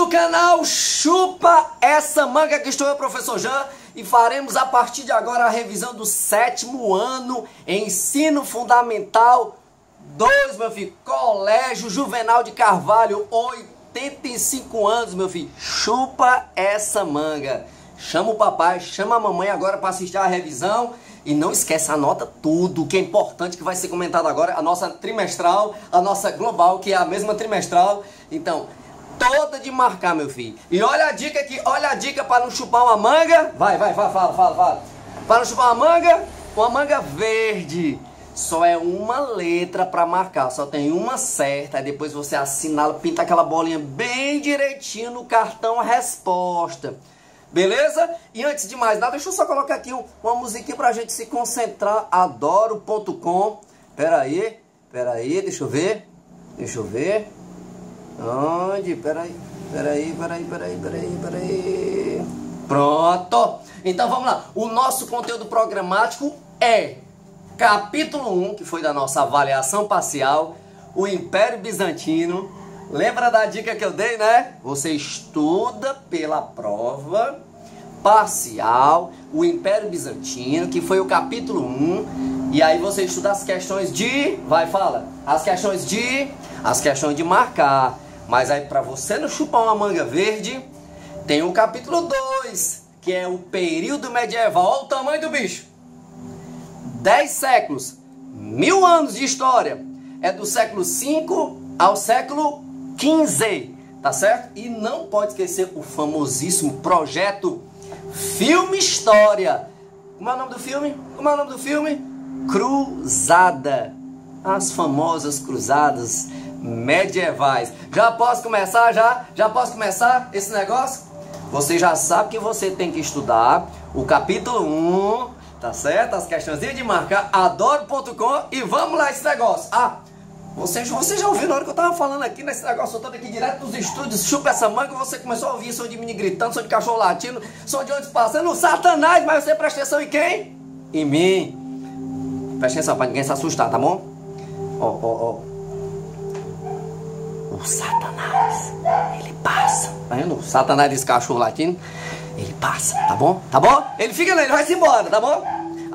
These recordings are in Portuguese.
do canal Chupa Essa Manga, que estou eu, professor Jean, e faremos a partir de agora a revisão do 7º ano Ensino Fundamental 2, meu filho, Colégio Juvenal de Carvalho, 85 anos, meu filho. Chupa essa manga. Chama o papai, chama a mamãe agora para assistir a revisão. E não esquece, anota tudo que é importante, que vai ser comentado agora. A nossa trimestral, a nossa global, que é a mesma trimestral. Então, toda de marcar, meu filho. E olha a dica aqui, olha a dica para não chupar uma manga. Fala. Para não chupar uma manga verde. Só é uma letra para marcar, só tem uma certa. Aí depois você assinala, pinta aquela bolinha bem direitinho no cartão resposta. Beleza? E antes de mais nada, deixa eu só colocar aqui uma musiquinha pra gente se concentrar. Adoro.com. Pera aí, deixa eu ver. Onde? Peraí. Pronto. Então vamos lá. O nosso conteúdo programático é capítulo 1, que foi da nossa avaliação parcial, o Império Bizantino. Lembra da dica que eu dei, né? Você estuda pela prova parcial o Império Bizantino, que foi o capítulo 1. E aí você estuda as questões de... As questões de marcar. Mas aí para você não chupar uma manga verde, tem o capítulo 2, que é o período medieval. Olha o tamanho do bicho. 10 séculos, 1000 anos de história. É do século 5 ao século 15, tá certo? E não pode esquecer o famosíssimo projeto Filme História. Como é o nome do filme? Cruzada. As famosas cruzadas medievais. Já posso começar? Já posso começar esse negócio? Você já sabe que você tem que estudar o capítulo 1, tá certo? As questões de marcar, adoro.com, e vamos lá esse negócio. Você já ouviu na hora que eu tava falando aqui nesse negócio todo aqui direto dos estúdios, chupa essa manga, você começou a ouvir som de menino gritando, som de cachorro latindo, som de ônibus passando, o Satanás, mas você presta atenção em quem? Em mim. Presta atenção pra ninguém se assustar, tá bom? Ó. O Satanás, ele passa. Tá vendo? O Satanás desse cachorro latindo, ele passa, tá bom? Ele fica ali, ele vai se embora, tá bom?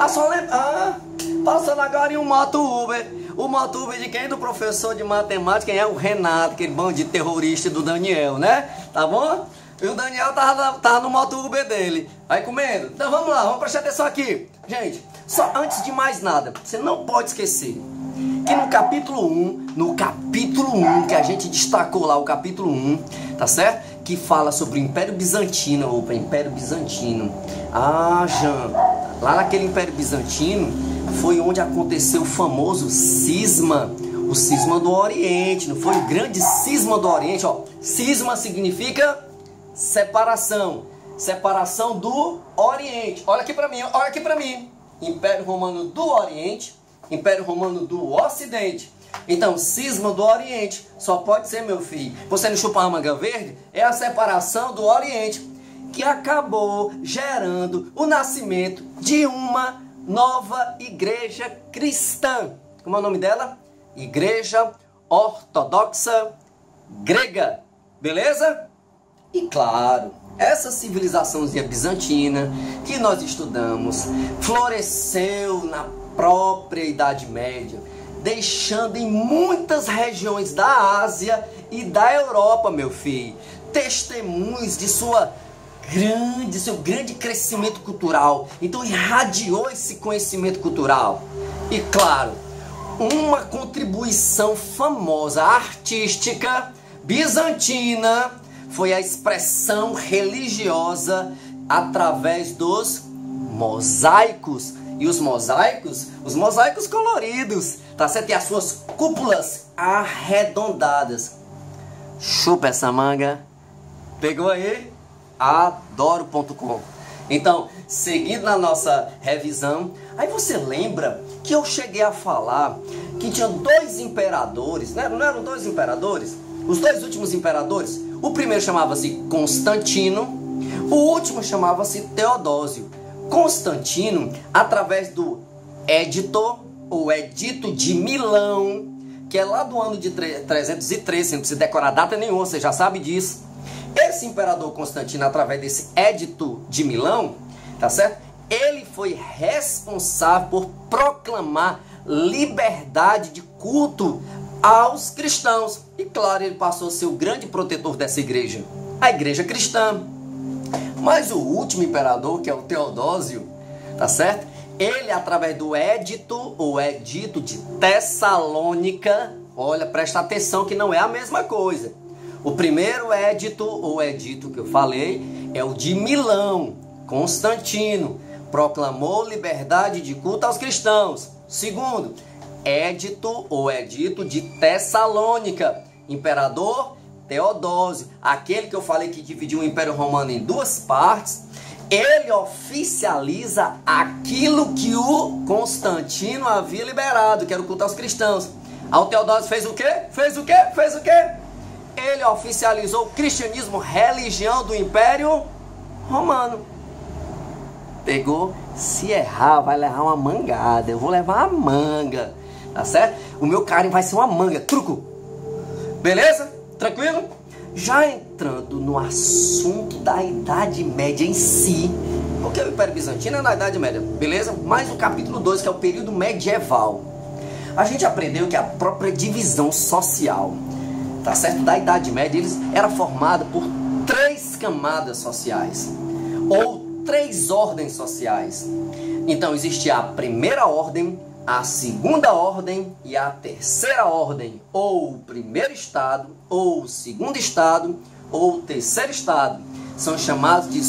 Só lembra. Passando agora em um moto Uber. O moto Uber de quem? Do professor de matemática, quem é? O Renato, aquele bandido terrorista do Daniel, né? Tá bom? E o Daniel tava no moto Uber dele. Aí comendo. Então vamos lá, vamos prestar atenção aqui. Gente, só antes de mais nada, você não pode esquecer que no capítulo 1, que a gente destacou lá, o capítulo 1, tá certo? Que fala sobre o Império Bizantino. Opa, Império Bizantino. Jean, lá naquele Império Bizantino foi onde aconteceu o famoso cisma, o cisma do Oriente, não foi? O grande cisma do Oriente, ó. Cisma significa separação do Oriente. Olha aqui pra mim, Império Romano do Oriente, Império Romano do Ocidente. Então, cisma do Oriente só pode ser, meu filho, você não chupar uma manga verde, é a separação do Oriente, que acabou gerando o nascimento de uma nova igreja cristã. Como é o nome dela? Igreja Ortodoxa Grega. Beleza? E claro, essa civilizaçãozinha bizantina que nós estudamos floresceu na própria Idade Média, deixando em muitas regiões da Ásia e da Europa, meu filho, testemunhos de seu grande crescimento cultural. Então irradiou esse conhecimento cultural. E claro, uma contribuição famosa, artística, bizantina, foi a expressão religiosa através dos mosaicos. E os mosaicos coloridos, tá certo? E as suas cúpulas arredondadas. Chupa essa manga. Pegou aí? Adoro.com. Então, seguindo na nossa revisão, aí você lembra que eu cheguei a falar que tinha 2 imperadores, né? Não eram 2 imperadores? Os 2 últimos imperadores, o primeiro chamava-se Constantino, o último chamava-se Teodósio. Constantino, através do Edito de Milão, que é lá do ano de 313, você não precisa decorar data nenhuma, você já sabe disso. esse imperador Constantino, através desse Édito de Milão, tá certo? Ele foi responsável por proclamar liberdade de culto aos cristãos. E claro, ele passou a ser o grande protetor dessa igreja, a igreja cristã. Mas o último imperador, que é o Teodósio, tá certo? Ele, através do Édito, o Edito de Tessalônica, olha, presta atenção que não é a mesma coisa. O primeiro Édito, ou Edito que eu falei, é o de Milão. Constantino proclamou liberdade de culto aos cristãos. Segundo, Édito, ou Edito de Tessalônica, imperador Teodósio, aquele que eu falei que dividiu o Império Romano em duas partes. Ele oficializa aquilo que o Constantino havia liberado, que era o culto aos cristãos. Aí o Teodósio fez o quê? Fez o quê? Fez o quê? Ele oficializou o cristianismo, religião do Império Romano. Pegou, se errar, vai levar uma mangada. Eu vou levar uma manga, tá certo? O meu carinho vai ser uma manga, truco. Beleza? Tranquilo? Já entrando no assunto da Idade Média em si, porque o Império Bizantino é na Idade Média, beleza? Mas o capítulo 2, que é o período medieval, a gente aprendeu que a própria divisão social, tá certo, da Idade Média, era formada por 3 camadas sociais, ou 3 ordens sociais. Então existia a primeira ordem, a segunda ordem e a terceira ordem, ou o primeiro estado, ou o segundo estado, ou o terceiro estado. São chamados de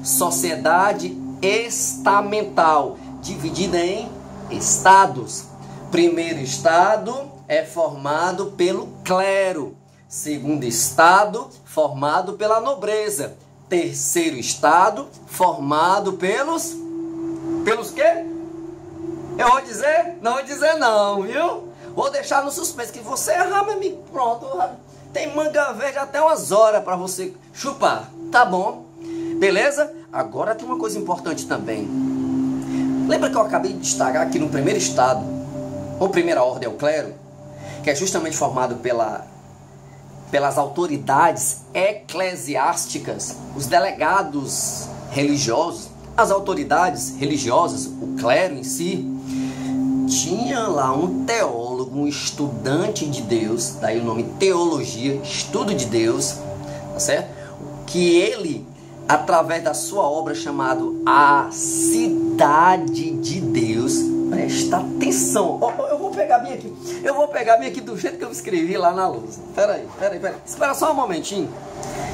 sociedade estamental, dividida em estados. Primeiro estado é formado pelo clero. Segundo estado, formado pela nobreza. Terceiro estado, formado pelos quê? Eu vou dizer? Não vou dizer não, viu? Vou deixar no suspense, que você errar, meu amigo, pronto. Tem manga verde até umas horas para você chupar, tá bom? Beleza? Agora tem uma coisa importante também. Lembra que eu acabei de destacar aqui no primeiro estado, ou primeira ordem é o clero, que é justamente formado pelas autoridades eclesiásticas, os delegados religiosos, as autoridades religiosas, o clero em si. Tinha lá um teólogo, um estudante de Deus, daí o nome teologia, estudo de Deus, tá certo? Que ele, através da sua obra chamada A Cidade de Deus, presta atenção, eu vou pegar bem aqui do jeito que eu escrevi lá na lousa. Peraí, espera só um momentinho,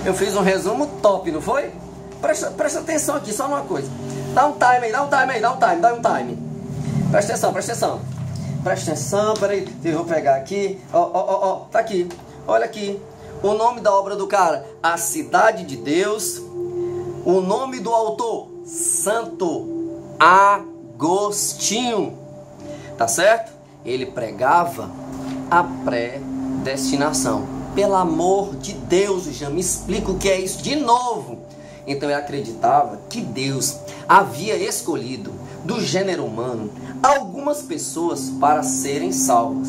eu fiz um resumo top, não foi? Presta atenção aqui, só numa coisa, dá um time aí. Presta atenção, peraí, eu vou pegar aqui, tá aqui, olha aqui, o nome da obra do cara, A Cidade de Deus, o nome do autor, Santo Agostinho, tá certo? Ele pregava a predestinação. Pelo amor de Deus, já me explica o que é isso de novo. Então ele acreditava que Deus havia escolhido do gênero humano algumas pessoas para serem salvas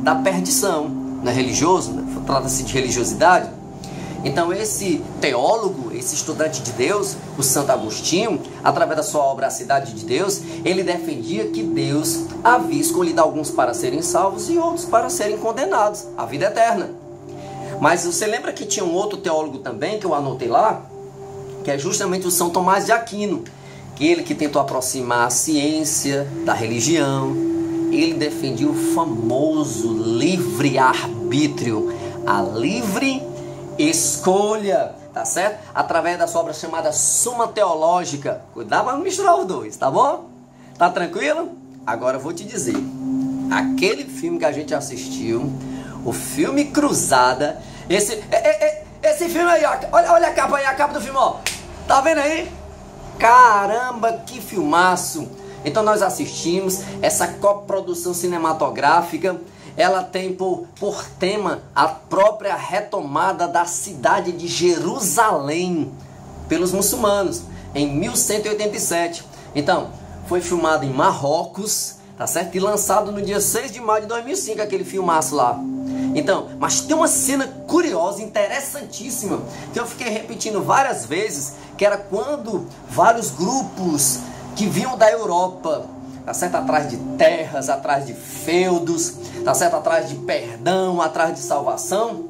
da perdição. Não é religioso, né? Trata-se de religiosidade. Então esse teólogo, esse estudante de Deus, o Santo Agostinho, através da sua obra A Cidade de Deus, ele defendia que Deus havia escolhido alguns para serem salvos e outros para serem condenados à vida eterna. Mas você lembra que tinha um outro teólogo também, que eu anotei lá, que é justamente o São Tomás de Aquino, aquele que tentou aproximar a ciência da religião. Ele defendia o famoso livre-arbítrio, a livre escolha, tá certo? Através da sua obra chamada Suma Teológica. Cuidado para não misturar os dois, tá bom? Tá tranquilo? Agora eu vou te dizer, aquele filme que a gente assistiu, o filme Cruzada, esse filme aí, ó, olha a capa aí, a capa do filme, ó. Tá vendo aí? Caramba, que filmaço! Então nós assistimos essa coprodução cinematográfica. Ela tem por tema a própria retomada da cidade de Jerusalém pelos muçulmanos em 1187. Então, foi filmado em Marrocos, tá certo? E lançado no dia 6 de maio de 2005, aquele filmaço lá. Então, mas tem uma cena curiosa, interessantíssima, que eu fiquei repetindo várias vezes, que era quando vários grupos que vinham da Europa, tá certo? Atrás de terras, atrás de feudos, tá certo? Atrás de perdão, atrás de salvação.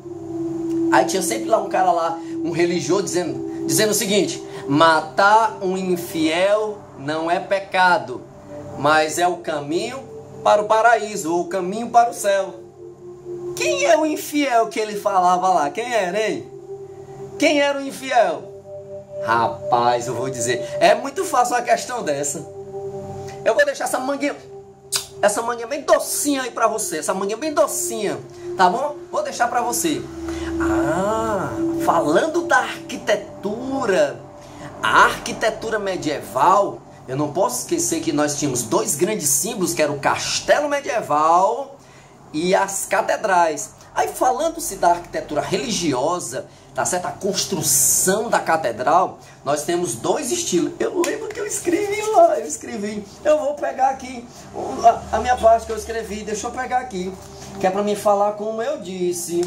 Aí tinha sempre lá um cara lá, um religioso, dizendo o seguinte: matar um infiel não é pecado, mas é o caminho para o paraíso, ou o caminho para o céu. Quem é o infiel que ele falava lá? Quem era, hein? Quem era o infiel? Rapaz, eu vou dizer, é muito fácil uma questão dessa. Eu vou deixar essa manguinha bem docinha aí pra você, essa manguinha bem docinha, tá bom? Vou deixar pra você. Falando da arquitetura, a arquitetura medieval, eu não posso esquecer que nós tínhamos dois grandes símbolos, que era o castelo medieval e as catedrais. Aí falando-se da arquitetura religiosa, tá certo? A construção da catedral, nós temos dois estilos. Eu lembro que eu escrevi lá, eu vou pegar aqui a minha parte que eu escrevi, deixa eu pegar aqui, que é para me falar como eu disse.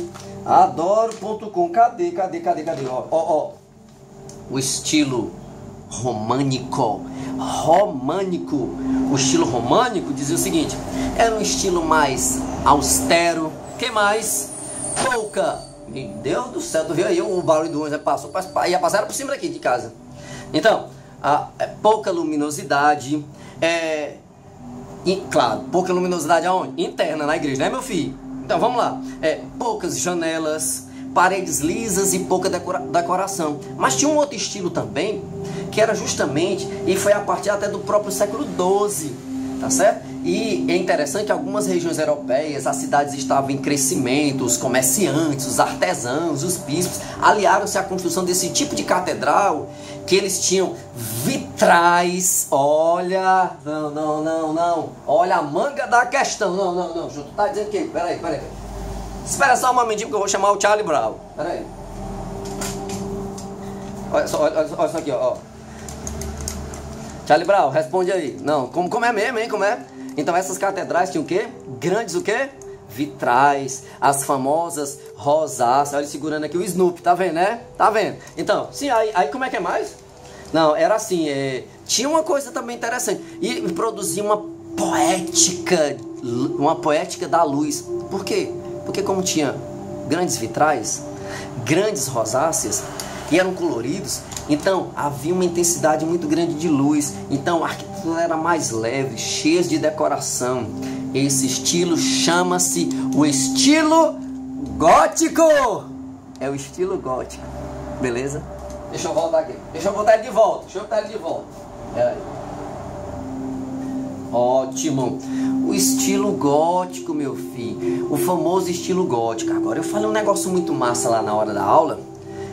Adoro.com, cadê? Ó, o estilo românico. O estilo românico dizia o seguinte: era um estilo mais austero. Que mais? Pouca. Meu Deus do céu, tu viu aí o barulho do ônibus? Passou, ia passar por cima daqui de casa. Então, pouca luminosidade. E, claro, pouca luminosidade aonde? Interna, na igreja, né, meu filho? Então, vamos lá. Poucas janelas, paredes lisas e pouca decoração. Mas tinha um outro estilo também, que era justamente, e foi a partir até do próprio século XII, tá certo? E é interessante que algumas regiões europeias, as cidades estavam em crescimento, os comerciantes, os artesãos, os bispos aliaram-se à construção desse tipo de catedral, que eles tinham vitrais. Olha, não, olha a manga da questão. Não, tu tá dizendo que, peraí. Espera só um momentinho que eu vou chamar o Charlie Brown. Peraí. Olha isso aqui, ó. Charlie Brown, responde aí. Não, como é mesmo, hein? Como é? Então essas catedrais tinham o quê? Grandes o quê? Vitrais, as famosas rosáceas. Olha ele segurando aqui o Snoopy, tá vendo, né? Tá vendo? Então, sim, aí como é que é mais? Não, era assim, tinha uma coisa também interessante. E produzia uma poética da luz. Por quê? Porque como tinha grandes vitrais, grandes rosáceas, e eram coloridos, então havia uma intensidade muito grande de luz. Então a arquitetura era mais leve, cheia de decoração. Esse estilo chama-se o estilo gótico. É o estilo gótico, beleza? Deixa eu voltar aqui. Deixa eu botar ele de volta. Aí. Ótimo. O estilo gótico, meu filho. O famoso estilo gótico. Agora eu falei um negócio muito massa lá na hora da aula,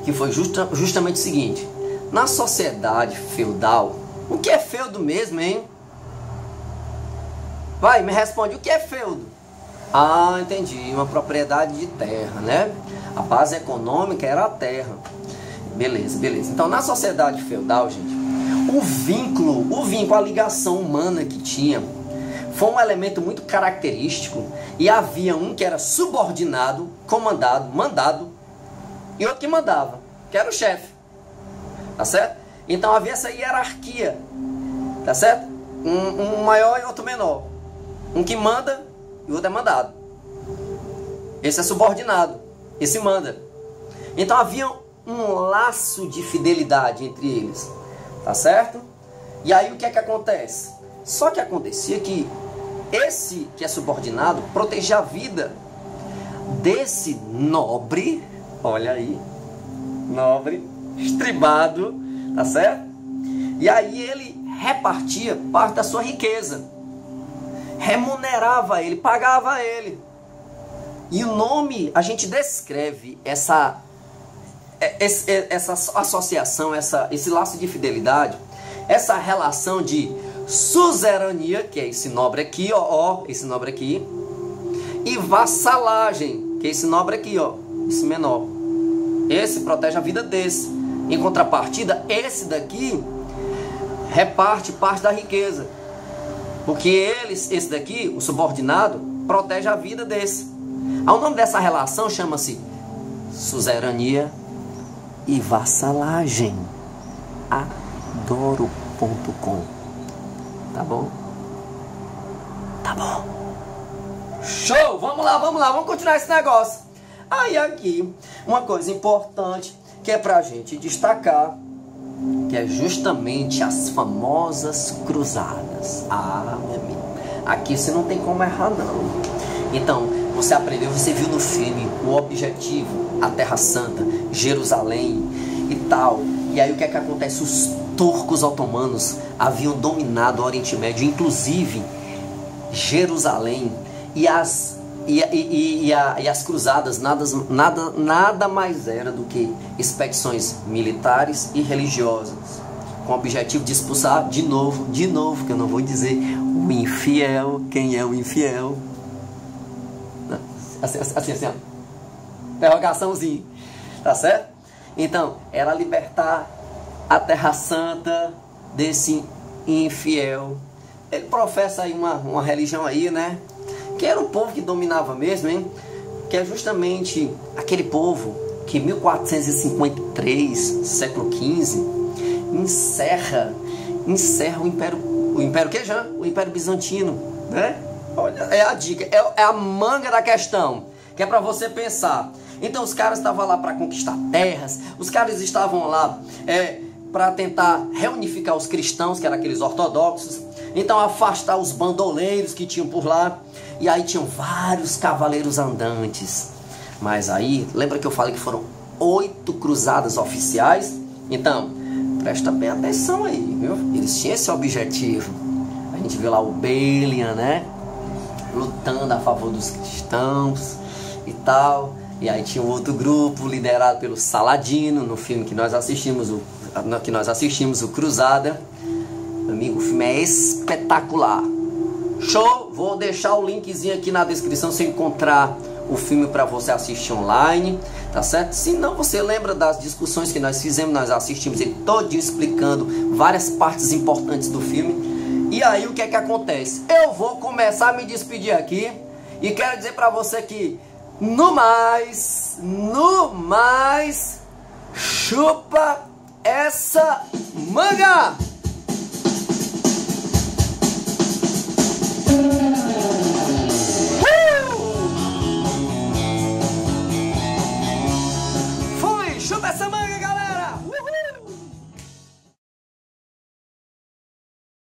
que foi justamente o seguinte: na sociedade feudal, o que é feudo mesmo, hein? Vai, me responde, o que é feudo? Entendi, uma propriedade de terra, né? A base econômica era a terra. Beleza. Então, na sociedade feudal, gente, o vínculo, a ligação humana que tinha, foi um elemento muito característico. E havia um que era subordinado, mandado, e outro que mandava, que era o chefe, tá certo? Então havia essa hierarquia, tá certo? Um maior e outro menor, um que manda e o outro é mandado. Esse é subordinado, esse manda. Então havia um laço de fidelidade entre eles, tá certo? E aí o que é que acontece? Só que acontecia que esse que é subordinado protegia a vida desse nobre. Olha aí, nobre, estribado, tá certo? E aí ele repartia parte da sua riqueza, remunerava ele, pagava ele. E o nome, a gente descreve essa associação, esse laço de fidelidade, essa relação de suzerania, que é esse nobre aqui, esse nobre aqui, e vassalagem, que é esse nobre aqui, esse menor. Esse protege a vida desse. Em contrapartida, esse daqui reparte parte da riqueza, porque esse daqui, o subordinado, protege a vida desse. O nome dessa relação chama-se suzerania e vassalagem. Adoro.com. Tá bom? Tá bom. Show! Vamos lá, vamos continuar esse negócio. Aí aqui, uma coisa importante que é pra gente destacar, que é justamente as famosas cruzadas. Meu amigo, aqui você não tem como errar não. Então, você aprendeu, você viu no filme o objetivo, a Terra Santa, Jerusalém e tal. E aí o que é que acontece? Os turcos otomanos haviam dominado o Oriente Médio, inclusive Jerusalém. E as cruzadas nada mais era do que expedições militares e religiosas, com o objetivo de expulsar de novo, que eu não vou dizer o infiel. Quem é o infiel? Assim, ó. Interrogaçãozinha. Tá certo? Então, era libertar a Terra Santa desse infiel. Ele professa aí uma religião aí, né? Que era o povo que dominava mesmo, hein? Que é justamente aquele povo que em 1453, século XV, encerra o Império que, Jean? O Império Bizantino, né? Olha, é a dica, é a manga da questão, que é para você pensar. Então os caras estavam lá para conquistar terras, os caras estavam lá para tentar reunificar os cristãos, que eram aqueles ortodoxos, então afastar os bandoleiros que tinham por lá, e aí tinham vários cavaleiros andantes. Mas aí, lembra que eu falei que foram 8 cruzadas oficiais? Então, presta bem atenção aí, viu? Eles tinham esse objetivo. A gente viu lá o Balian, né? Lutando a favor dos cristãos e tal. E aí tinha um outro grupo liderado pelo Saladino, no filme que nós assistimos, o Cruzada. Amigo, o filme é espetacular. Show! Vou deixar o linkzinho aqui na descrição se encontrar o filme para você assistir online, tá certo? Se não, você lembra das discussões que nós fizemos, nós assistimos ele todinho explicando várias partes importantes do filme. E aí o que é que acontece? Eu vou começar a me despedir aqui e quero dizer para você que no mais, chupa essa manga!